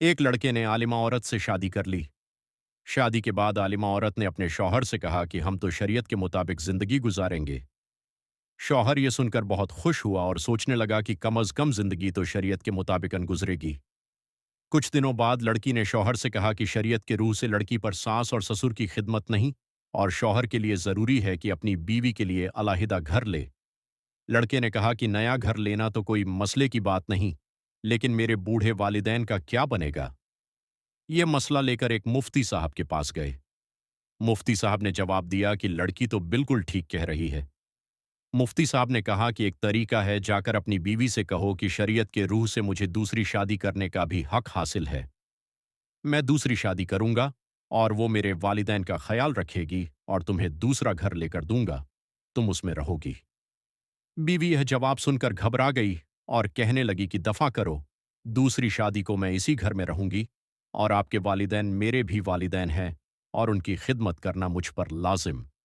एक लड़के ने आलिमा औरत से शादी कर ली। शादी के बाद आलिमा औरत ने अपने शौहर से कहा कि हम तो शरीयत के मुताबिक जिंदगी गुजारेंगे। शौहर ये सुनकर बहुत खुश हुआ और सोचने लगा कि कम अज कम जिंदगी तो शरीयत के मुताबिक गुजरेगी। कुछ दिनों बाद लड़की ने शौहर से कहा कि शरीयत के रूह से लड़की पर सास और ससुर की खिदमत नहीं, और शौहर के लिए जरूरी है कि अपनी बीवी के लिए अलहदा घर ले। लड़के ने कहा कि नया घर लेना तो कोई मसले की बात नहीं, लेकिन मेरे बूढ़े वालिदैन का क्या बनेगा। यह मसला लेकर एक मुफ्ती साहब के पास गए। मुफ्ती साहब ने जवाब दिया कि लड़की तो बिल्कुल ठीक कह रही है। मुफ्ती साहब ने कहा कि एक तरीका है, जाकर अपनी बीवी से कहो कि शरीयत के रूह से मुझे दूसरी शादी करने का भी हक हासिल है। मैं दूसरी शादी करूंगा और वो मेरे वालिदैन का ख्याल रखेगी और तुम्हें दूसरा घर लेकर दूंगा, तुम उसमें रहोगी। बीवी यह जवाब सुनकर घबरा गई और कहने लगी कि दफा करो, दूसरी शादी को मैं इसी घर में रहूंगी, और आपके वालिदैन मेरे भी वालिदैन हैं और उनकी खिदमत करना मुझ पर लाजिम।